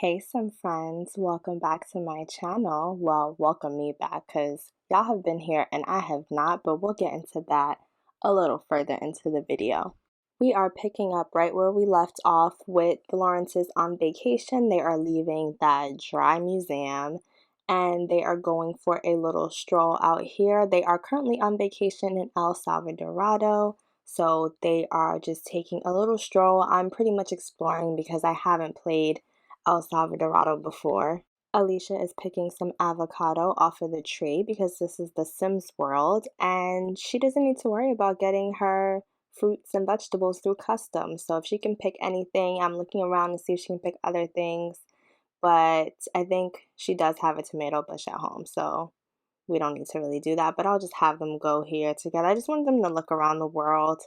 Hey, some friends, welcome back to my channel. Well, welcome me back because y'all have been here and I have not, but we'll get into that a little further into the video. We are picking up right where we left off with the Lawrences on vacation. They are leaving that dry museum and they are going for a little stroll out here. They are currently on vacation in El Salvadorado. So they are just taking a little stroll. I'm pretty much exploring because I haven't played El Salvadorado before. Alicia is picking some avocado off of the tree because this is the Sims world and she doesn't need to worry about getting her fruits and vegetables through customs. So if she can pick anything, I'm looking around to see if she can pick other things, but I think she does have a tomato bush at home, so we don't need to really do that, but I'll just have them go here together. I just want them to look around the world,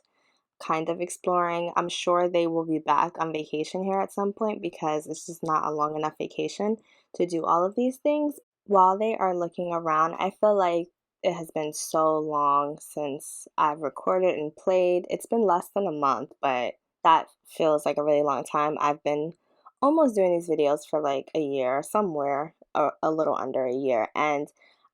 kind of exploring. I'm sure they will be back on vacation here at some point because it's just not a long enough vacation to do all of these things. While they are looking around, I feel like it has been so long since I've recorded and played. It's been less than a month, but that feels like a really long time. I've been almost doing these videos for like a year, somewhere a little under a year, and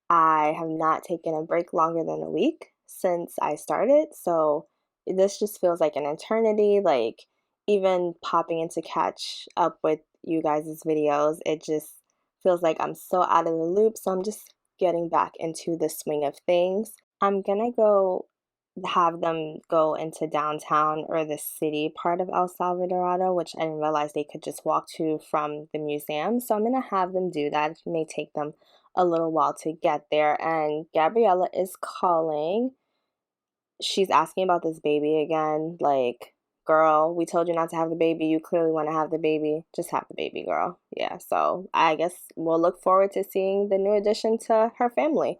I have not taken a break longer than a week since I started. So this just feels like an eternity. Like, even popping in to catch up with you guys' videos, it just feels like I'm so out of the loop. So I'm just getting back into the swing of things. I'm gonna go have them go into downtown or the city part of El Salvadorado, which I didn't realize they could just walk to from the museum. So I'm gonna have them do that. It may take them a little while to get there. And Gabriella is calling. She's asking about this baby again. Like, girl, we told you not to have the baby. You clearly want to have the baby. Just have the baby, girl. Yeah, so I guess we'll look forward to seeing the new addition to her family.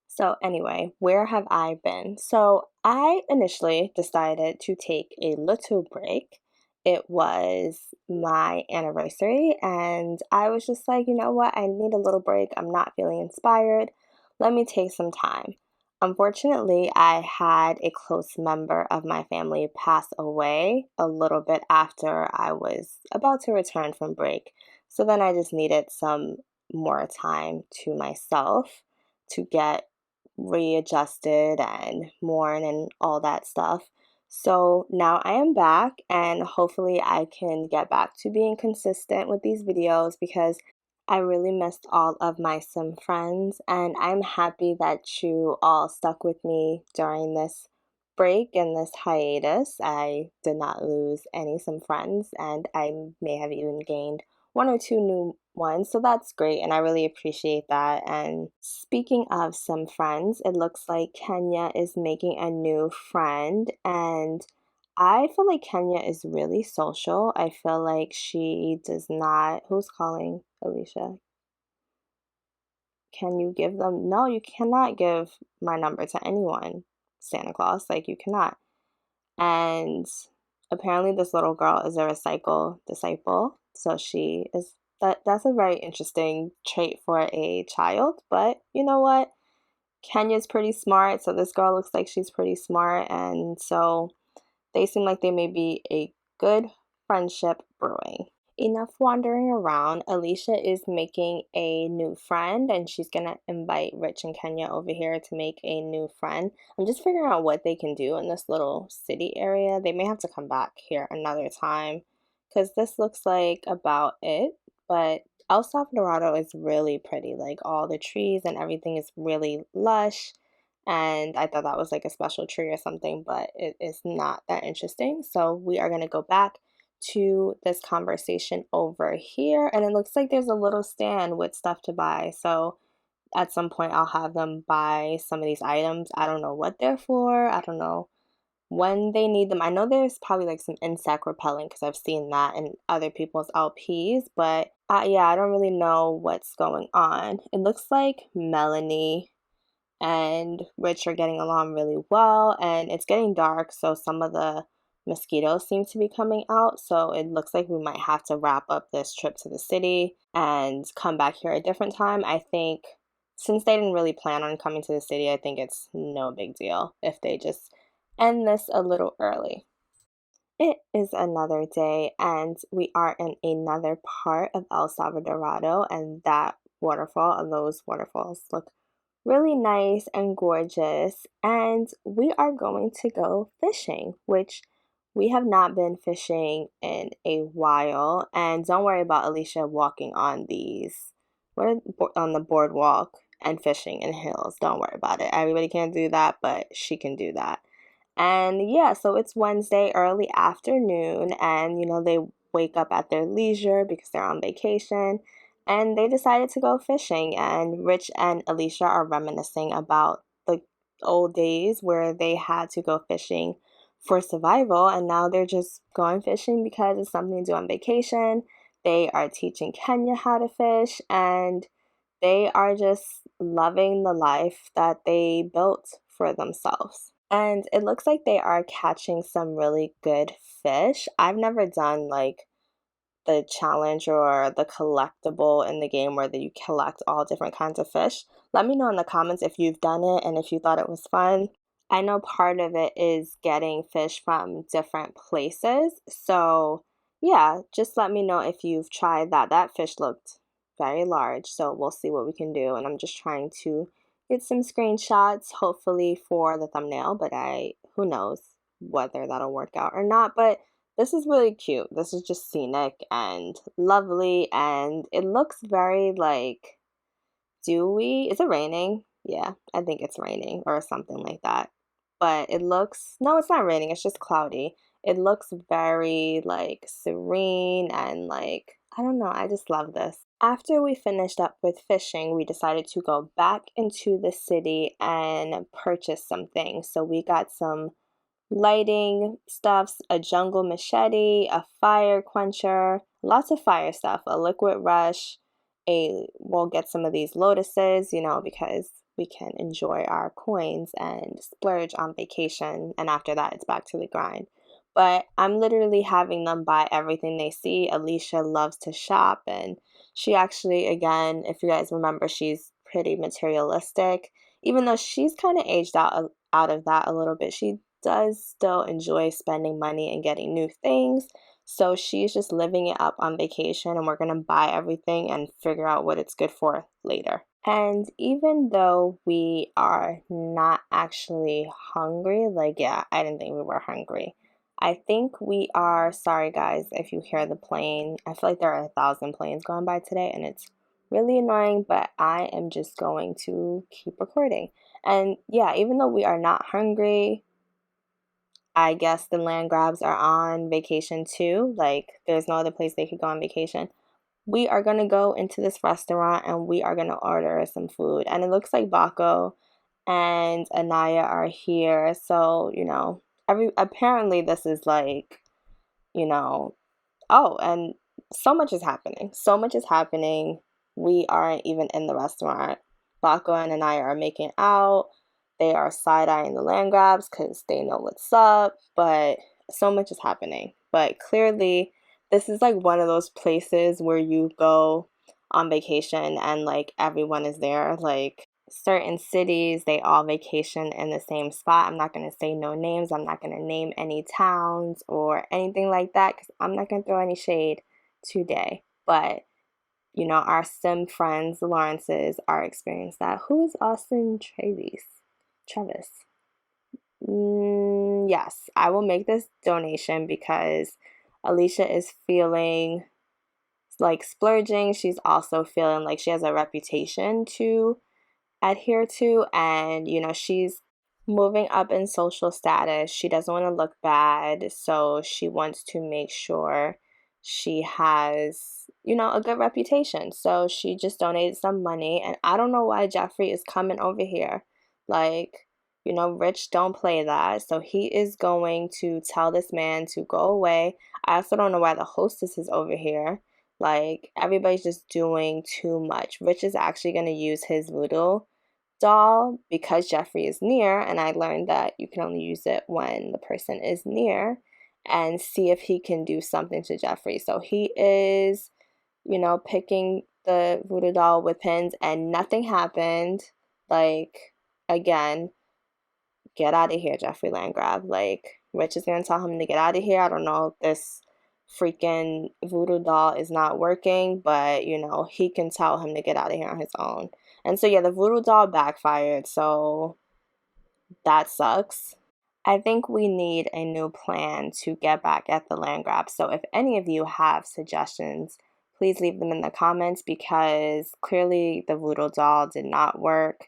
So anyway, where have I been? So I initially decided to take a little break. It was my anniversary, and I was just like, you know what? I need a little break. I'm not feeling inspired. Let me take some time. Unfortunately, I had a close member of my family pass away a little bit after I was about to return from break. So then I just needed some more time to myself to get readjusted and mourn and all that stuff. So now I am back and hopefully I can get back to being consistent with these videos because I really missed all of my sim friends, and I'm happy that you all stuck with me during this break and this hiatus. I did not lose any sim friends, and I may have even gained one or two new ones, so that's great, and I really appreciate that. And speaking of some friends, it looks like Kenya is making a new friend, and I feel like Kenya is really social. I feel like she does not. Who's calling? Alicia. Can you give them? No, you cannot give my number to anyone, Santa Claus. Like, you cannot. And apparently, this little girl is a recycle disciple. So she is. That's a very interesting trait for a child. But you know what? Kenya's pretty smart. So this girl looks like she's pretty smart. And so they seem like they may be a good friendship brewing. Enough wandering around. Alicia is making a new friend and she's gonna invite Rich and Kenya over here to make a new friend. I'm just figuring out what they can do in this little city area. They may have to come back here another time because this looks like about it. But El Salvadorado is really pretty. Like, all the trees and everything is really lush. And I thought that was like a special tree or something, but it is not that interesting. So we are going to go back to this conversation over here. And it looks like there's a little stand with stuff to buy. So at some point, I'll have them buy some of these items. I don't know what they're for. I don't know when they need them. I know there's probably like some insect repellent because I've seen that in other people's LPs, but yeah, I don't really know what's going on. It looks like Melanie and Rich are getting along really well, and it's getting dark, so some of the mosquitoes seem to be coming out. So it looks like we might have to wrap up this trip to the city and come back here a different time. I think since they didn't really plan on coming to the city, I think it's no big deal if they just end this a little early. It is another day, and we are in another part of El Salvadorado, and that waterfall and those waterfalls look really nice and gorgeous. And we are going to go fishing, which we have not been fishing in a while. And don't worry about Alicia walking on these, on the boardwalk and fishing in hills. Don't worry about it. Everybody can't do that, but she can do that. And yeah, so it's Wednesday early afternoon, and they wake up at their leisure because they're on vacation, and they decided to go fishing. And Rich and Alicia are reminiscing about the old days where they had to go fishing for survival, and now they're just going fishing because it's something to do on vacation. They are teaching Kenya how to fish, and they are just loving the life that they built for themselves. And it looks like they are catching some really good fish. I've never done like the challenge or the collectible in the game where you collect all different kinds of fish. Let me know in the comments if you've done it and if you thought it was fun. I know part of it is getting fish from different places. So, yeah, just let me know if you've tried that. That fish looked very large, so we'll see what we can do. And I'm just trying to get some screenshots, hopefully for the thumbnail, but who knows whether that'll work out or not. But this is really cute. This is just scenic and lovely, and it looks very like dewy. Is it raining? Yeah, I think it's raining or something like that. But it looks, no, it's not raining, it's just cloudy. It looks very like serene and like, I don't know, I just love this. After we finished up with fishing, we decided to go back into the city and purchase some things. So we got some lighting stuffs, a jungle machete, a fire quencher, lots of fire stuff, a liquid rush, we'll get some of these lotuses, because we can enjoy our coins and splurge on vacation, and after that it's back to the grind. But I'm literally having them buy everything they see. Alicia loves to shop, and she actually, again, if you guys remember, she's pretty materialistic. Even though she's kind of aged out of that a little bit, she does still enjoy spending money and getting new things. So she's just living it up on vacation, and we're going to buy everything and figure out what it's good for later. And even though we are not actually hungry, like, yeah, I didn't think we were hungry. I think we are, sorry guys if you hear the plane. I feel like there are 1,000 planes going by today, and it's really annoying, but I am just going to keep recording. And yeah, even though we are not hungry, I guess the land grabs are on vacation too. Like, there's no other place they could go on vacation. We are going to go into this restaurant and we are going to order some food. And it looks like Baco and Anaya are here. So, apparently this is like, you know, oh, and so much is happening. So much is happening. We aren't even in the restaurant. Baco and Anaya are making out. They are side-eyeing the land grabs because they know what's up, but so much is happening. But clearly, this is like one of those places where you go on vacation and like everyone is there. Like certain cities, they all vacation in the same spot. I'm not going to say no names. I'm not going to name any towns or anything like that because I'm not going to throw any shade today. But our sim friends, the Lawrences, are experiencing that. Who is Austin Travis? Yes, I will make this donation because Alicia is feeling like splurging. She's also feeling like she has a reputation to adhere to, and she's moving up in social status. She doesn't want to look bad, so she wants to make sure she has a good reputation. So she just donated some money, and I don't know why Jeffrey is coming over here. Like, Rich don't play that, so he is going to tell this man to go away. I also don't know why the hostess is over here. Like, everybody's just doing too much. Rich is actually going to use his voodoo doll because Jeffrey is near, and I learned that you can only use it when the person is near, and see if he can do something to Jeffrey. So he is, picking the voodoo doll with pins, and nothing happened. Like, again, get out of here, Jeffrey Landgrab. Like, Rich is gonna tell him to get out of here. I don't know if this freaking voodoo doll is not working, but you know, he can tell him to get out of here on his own. And so yeah, the voodoo doll backfired, so that sucks. I think we need a new plan to get back at the land grab. So if any of you have suggestions, please leave them in the comments because clearly the voodoo doll did not work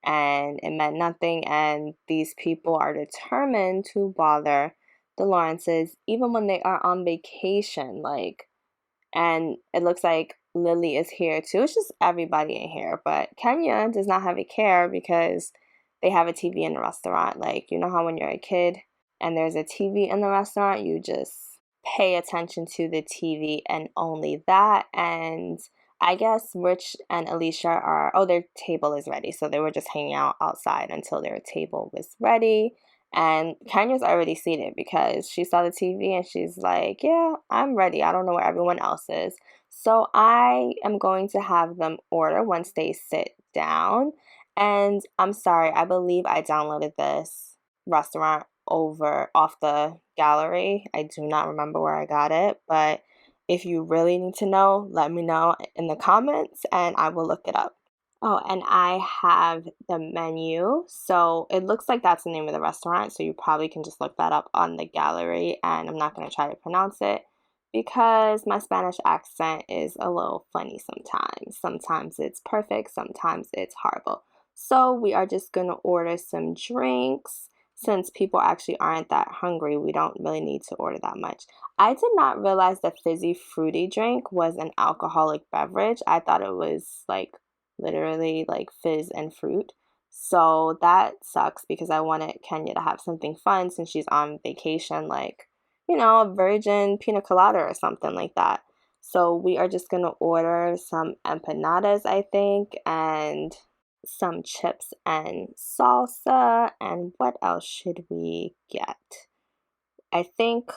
and it meant nothing. And these people are determined to bother the Lawrences even when they are on vacation. Like, and it looks like Lily is here too. It's just everybody in here. But Kenya does not have a care because they have a TV in the restaurant. Like, you know how when you're a kid and there's a TV in the restaurant, you just pay attention to the TV and only that. And I guess Rich and Alicia are, oh, their table is ready. So they were just hanging out outside until their table was ready. And Kenya's already seated because she saw the TV and she's like, yeah, I'm ready. I don't know where everyone else is. So I am going to have them order once they sit down. And I'm sorry, I believe I downloaded this restaurant over off the gallery. I do not remember where I got it, but if you really need to know, let me know in the comments and I will look it up. Oh, and I have the menu. So it looks like that's the name of the restaurant. So you probably can just look that up on the gallery. And I'm not going to try to pronounce it because my Spanish accent is a little funny sometimes. Sometimes it's perfect, sometimes it's horrible. So we are just going to order some drinks. Since people actually aren't that hungry, we don't really need to order that much. I did not realize the fizzy fruity drink was an alcoholic beverage. I thought it was like literally like fizz and fruit. So that sucks because I wanted Kenya to have something fun since she's on vacation, like, you know, a virgin pina colada or something like that. So we are just going to order some empanadas, I think, and some chips and salsa. And what else should we get? I think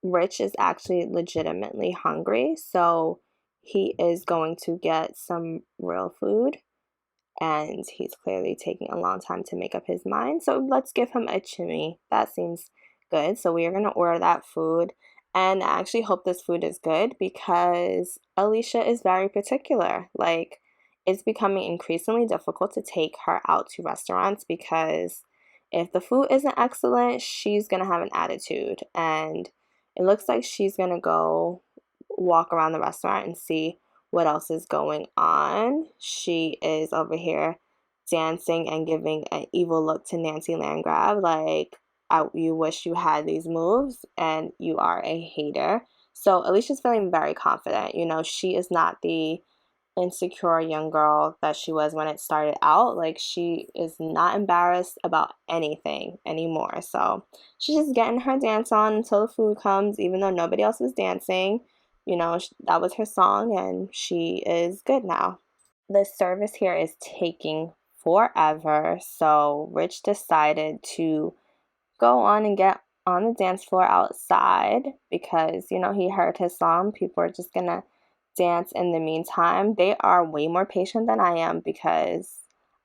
Rich is actually legitimately hungry, so he is going to get some real food and he's clearly taking a long time to make up his mind. So let's give him a chimney. That seems good. So we are going to order that food. And I actually hope this food is good because Alicia is very particular. Like, it's becoming increasingly difficult to take her out to restaurants because if the food isn't excellent, she's going to have an attitude. And it looks like she's going to go walk around the restaurant and see what else is going on. She is over here dancing and giving an evil look to Nancy Landgraf, like, you wish you had these moves and you are a hater. So Alicia's feeling very confident. You know, she is not the insecure young girl that she was when it started out. Like, she is not embarrassed about anything anymore. So she's just getting her dance on until the food comes, even though nobody else was dancing. You know, that was her song and she is good now. The service here is taking forever. So Rich decided to go on and get on the dance floor outside because, you know, he heard his song. People are just gonna dance in the meantime. They are way more patient than I am because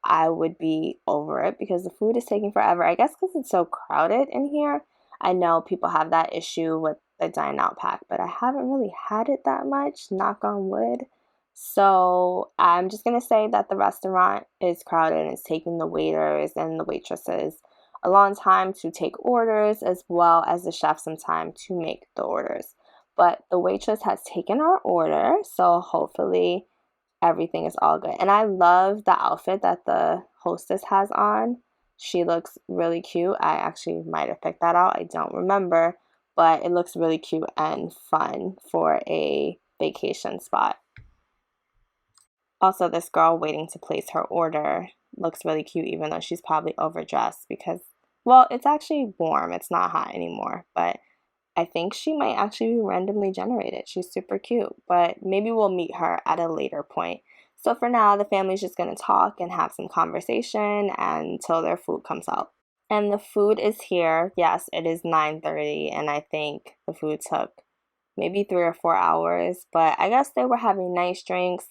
I would be over it because the food is taking forever. I guess because it's so crowded in here. I know people have that issue with the dine out pack, but I haven't really had it that much, knock on wood. So I'm just gonna say that the restaurant is crowded and it's taking the waiters and the waitresses a long time to take orders as well as the chef some time to make the orders. But the waitress has taken our order, so hopefully everything is all good. And I love the outfit that the hostess has on. She looks really cute. I actually might have picked that out. I don't remember, but it looks really cute and fun for a vacation spot. Also, this girl waiting to place her order looks really cute even though she's probably overdressed because, well, it's actually warm. It's not hot anymore, but I think she might actually be randomly generated. She's super cute, but maybe we'll meet her at a later point. So for now, the family's just going to talk and have some conversation until their food comes out. And the food is here. Yes, it is 9:30, and I think the food took maybe 3 or 4 hours, but I guess they were having nice drinks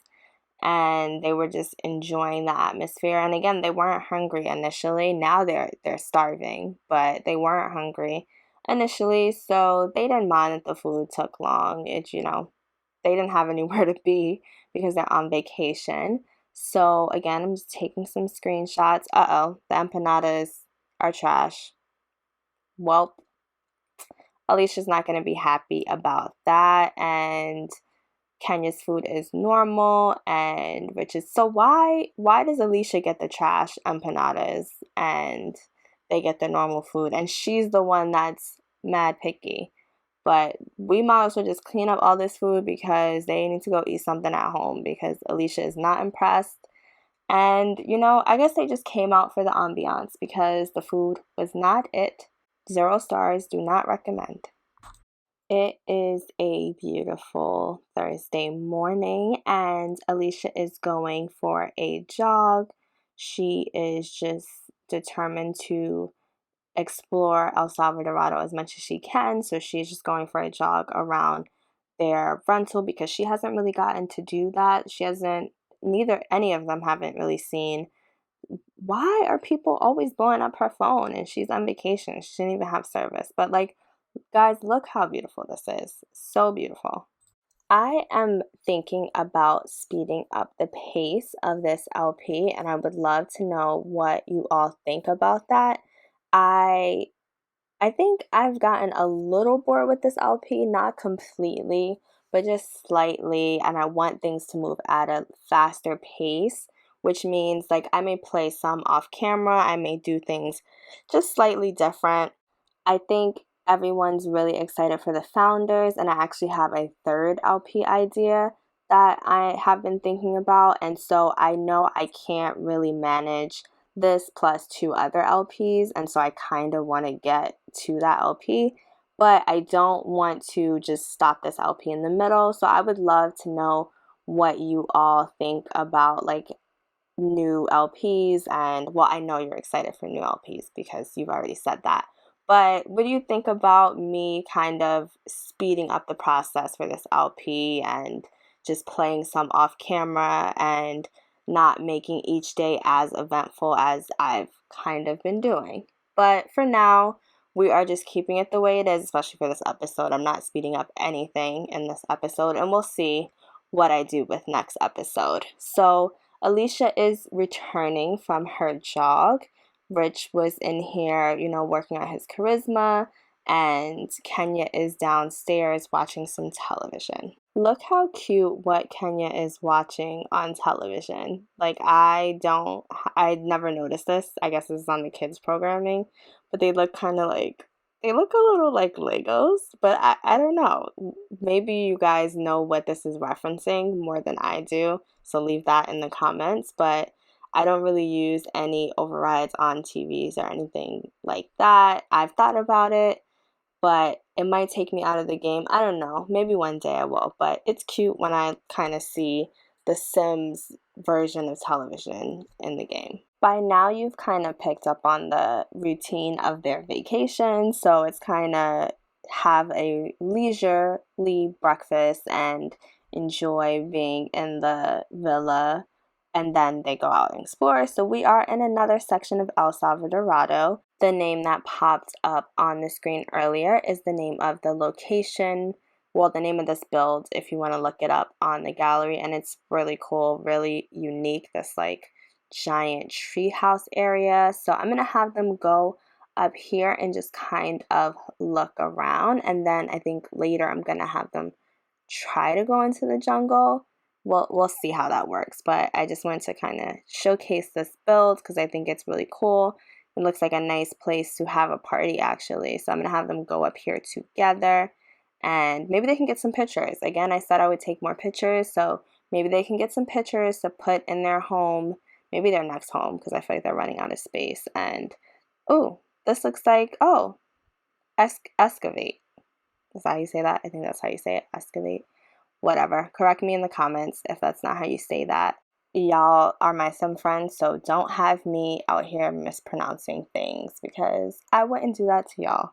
and they were just enjoying the atmosphere. And again, they weren't hungry initially. Now they're starving, but they weren't hungry. initially, so they didn't mind that the food took long. They didn't have anywhere to be because they're on vacation. So again, I'm just taking some screenshots. Uh-oh, the empanadas are trash. Well, Alicia's not going to be happy about that, and Kenya's food is normal and Rich's. So why does Alicia get the trash empanadas and they get the normal food, and she's the one that's mad picky? But we might as well just clean up all this food because they need to go eat something at home because Alicia is not impressed. And I guess they just came out for the ambiance because the food was not it. 0 stars, do not recommend. It is a beautiful Thursday morning, and Alicia is going for a jog. She is just determined to explore El Salvadorado as much as she can, so she's just going for a jog around their rental because she hasn't really gotten to do that. Neither any of them haven't really seen. Why are people always blowing up her phone and she's on vacation? She didn't even have service. But like, guys, look how beautiful this is. So beautiful. I am thinking about speeding up the pace of this LP, and I would love to know what you all think about that. I I think I've gotten a little bored with this LP, not completely, but just slightly, and I want things to move at a faster pace, which means like I may play some off camera, I may do things just slightly different. I think everyone's really excited for the founders, and I actually have a third LP idea that I have been thinking about, and so I know I can't really manage this plus 2 other LPs, and so I kind of want to get to that LP, but I don't want to just stop this LP in the middle. So I would love to know what you all think about like new LPs. And well, I know you're excited for new LPs because you've already said that. But what do you think about me kind of speeding up the process for this LP and just playing some off camera and not making each day as eventful as I've kind of been doing? But for now, we are just keeping it the way it is, especially for this episode. I'm not speeding up anything in this episode, and we'll see what I do with next episode. So Alicia is returning from her jog. Rich was in here, working on his charisma, and Kenya is downstairs watching some television. Look how cute what Kenya is watching on television. Like, I never noticed this. I guess this is on the kids' programming, but they look a little like Legos, but I don't know. Maybe you guys know what this is referencing more than I do, so leave that in the comments. But I don't really use any overrides on TVs or anything like that. I've thought about it, but it might take me out of the game. I don't know. Maybe one day I will, but it's cute when I kind of see the Sims version of television in the game. By now, you've kind of picked up on the routine of their vacation, so it's kind of have a leisurely breakfast and enjoy being in the villa, and then they go out and explore. So we are in another section of El Salvadorado. The name that popped up on the screen earlier is the name of the location, well, the name of this build, if you want to look it up on the gallery, and it's really cool, really unique, this like giant treehouse area. So I'm gonna have them go up here and just kind of look around, and then I think later I'm gonna have them try to go into the jungle. We'll see how that works, but I just wanted to kind of showcase this build because I think it's really cool. It looks like a nice place to have a party actually. So I'm gonna have them go up here together, and maybe they can get some pictures. Again, I said I would take more pictures, so maybe they can get some pictures to put in their home, maybe their next home, because I feel like they're running out of space. And oh, this looks like, oh, excavate. Is that how you say that? I think that's how you say it, excavate. Whatever. Correct me in the comments if that's not how you say that. Y'all are my sim friends, so don't have me out here mispronouncing things because I wouldn't do that to y'all.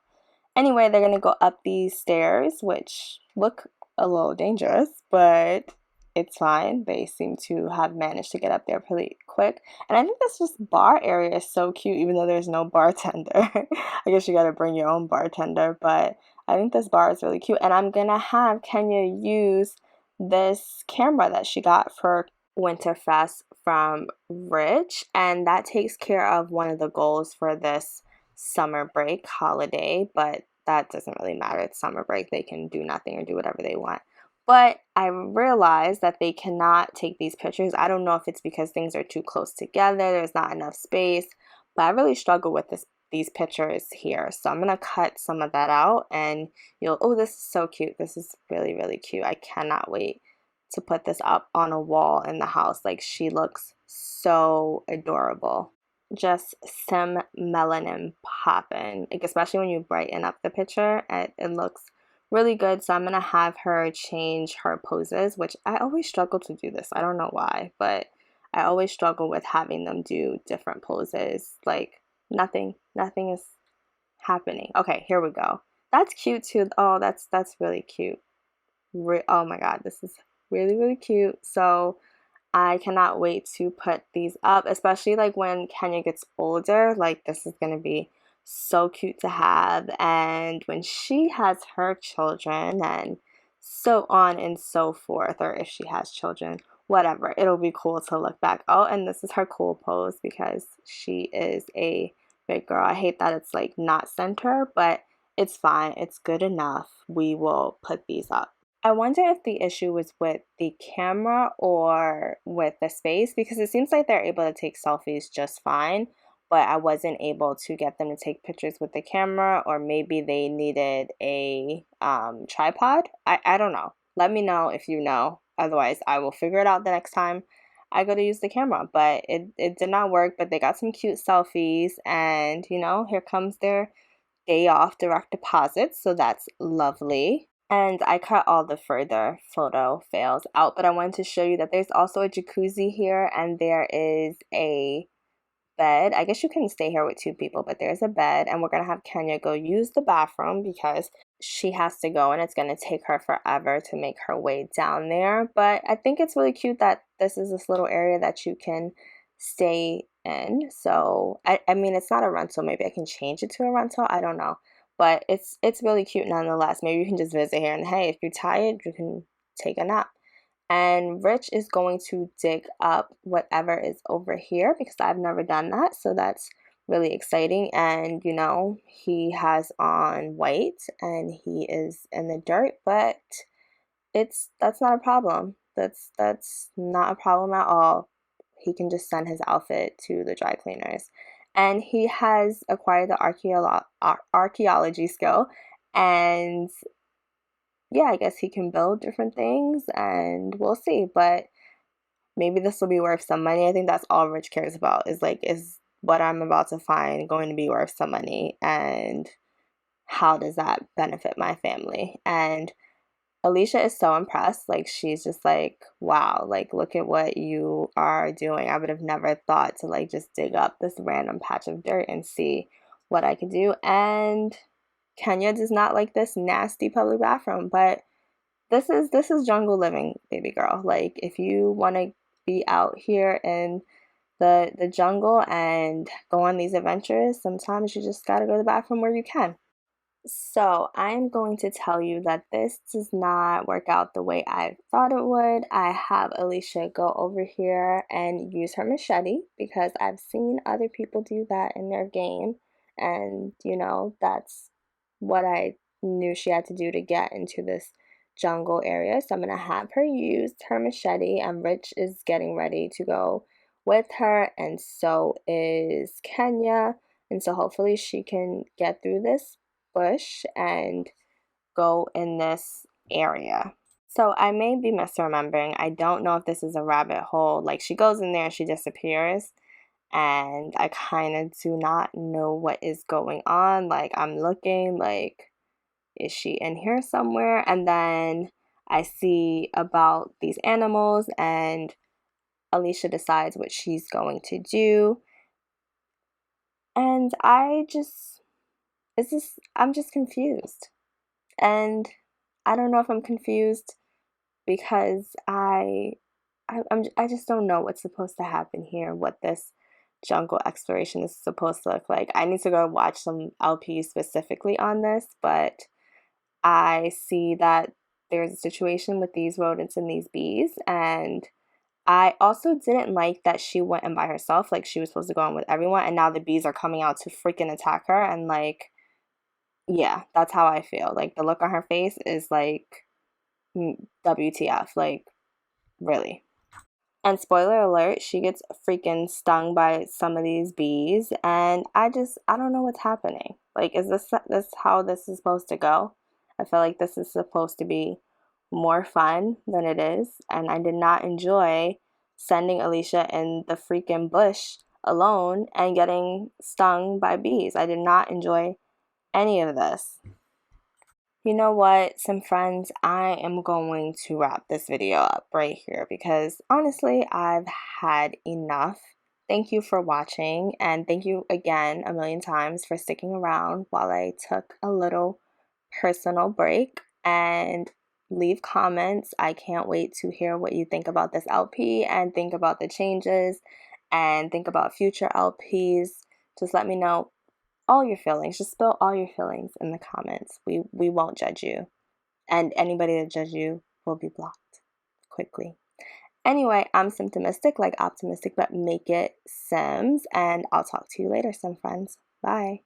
Anyway, they're gonna go up these stairs, which look a little dangerous, but it's fine. They seem to have managed to get up there pretty quick. And I think this just bar area is so cute, even though there's no bartender. I guess you gotta bring your own bartender, but I think this bar is really cute. And I'm gonna have Kenya use this camera that she got for Winterfest from Rich, and that takes care of one of the goals for this summer break holiday, but that doesn't really matter. It's summer break. They can do nothing or do whatever they want. But I realized that they cannot take these pictures. I don't know if it's because things are too close together, there's not enough space, but I really struggle with these pictures here. So I'm gonna cut some of that out and oh, this is so cute. This is really, really cute. I cannot wait to put this up on a wall in the house. Like, she looks so adorable. Just some melanin popping, like, especially when you brighten up the picture, it looks really good. So I'm gonna have her change her poses, which I always struggle to do this. I don't know why, but I always struggle with having them do different poses. Like, nothing is happening. Okay, here we go. That's cute too. Oh, that's really cute. Oh my God, this is really, really cute. So I cannot wait to put these up, especially like when Kenya gets older. Like, this is gonna be so cute to have, and when she has her children, and so on and so forth, or if she has children, whatever, it'll be cool to look back. Oh, and this is her cool pose because she is a big girl. I hate that it's like not center, but it's fine. It's good enough. We will put these up. I wonder if the issue was with the camera or with the space, because it seems like they're able to take selfies just fine, but I wasn't able to get them to take pictures with the camera, or maybe they needed a tripod. I don't know. Let me know if you know. Otherwise, I will figure it out the next time I go to use the camera. But it did not work, but they got some cute selfies, and here comes their day off direct deposit, so that's lovely. And I cut all the further photo fails out, but I wanted to show you that there's also a jacuzzi here, and there is a bed. I guess you can stay here with two people, but there's a bed, and we're gonna have Kenya go use the bathroom because she has to go, and it's gonna take her forever to make her way down there. But I think it's really cute that this little area that you can stay in. So I mean, it's not a rental. Maybe I can change it to a rental. I don't know, but it's really cute nonetheless. Maybe you can just visit here, and hey, if you're tired, you can take a nap. And Rich is going to dig up whatever is over here because I've never done that. So that's really exciting. And he has on white and he is in the dirt, but that's not a problem. That's not a problem at all. He can just send his outfit to the dry cleaners. And he has acquired the archaeology skill, and yeah, I guess he can build different things, and we'll see. But maybe this will be worth some money. I think that's all Rich cares about, is like, is what I'm about to find going to be worth some money, and how does that benefit my family? And Alicia is so impressed. Like, she's just like, wow, like, look at what you are doing. I would have never thought to like just dig up this random patch of dirt and see what I could do. And Kenya does not like this nasty public bathroom, but this is jungle living, baby girl. Like, if you want to be out here in the jungle and go on these adventures, sometimes you just gotta go to the bathroom where you can. So I'm going to tell you that this does not work out the way I thought it would. I have Alicia go over here and use her machete because I've seen other people do that in their game, and that's what I knew she had to do to get into this jungle area. So I'm gonna have her use her machete, and Rich is getting ready to go with her, and so is Kenya. And so hopefully she can get through this bush and go in this area. So I may be misremembering. I don't know if this is a rabbit hole. Like, she goes in there and she disappears, and I kind of do not know what is going on. Like, I'm looking, like, is she in here somewhere? And then I see about these animals, and Alicia decides what she's going to do. And I'm just confused. And I don't know if I'm confused because I just don't know what's supposed to happen here, what this jungle exploration is supposed to look like. I need to go watch some LPs specifically on this, but I see that there's a situation with these rodents and these bees, and I also didn't like that she went in by herself, like she was supposed to go in with everyone, and now the bees are coming out to freaking attack her, and like, yeah, that's how I feel. Like the look on her face is like, WTF, like, really. And spoiler alert, she gets freaking stung by some of these bees, and I don't know what's happening. Like, is this how this is supposed to go? I feel like this is supposed to be more fun than it is, and I did not enjoy sending Alicia in the freaking bush alone and getting stung by bees. I did not enjoy any of this. You know what, some friends, I am going to wrap this video up right here because honestly, I've had enough. Thank you for watching, and thank you again a million times for sticking around while I took a little personal break, and leave comments. I can't wait to hear what you think about this LP and think about the changes and think about future LPs. Just let me know all your feelings. Just spill all your feelings in the comments. We won't judge you. And anybody that judges you will be blocked quickly. Anyway, I'm Simtimistic, like optimistic, but make it Sims. And I'll talk to you later, some friends. Bye.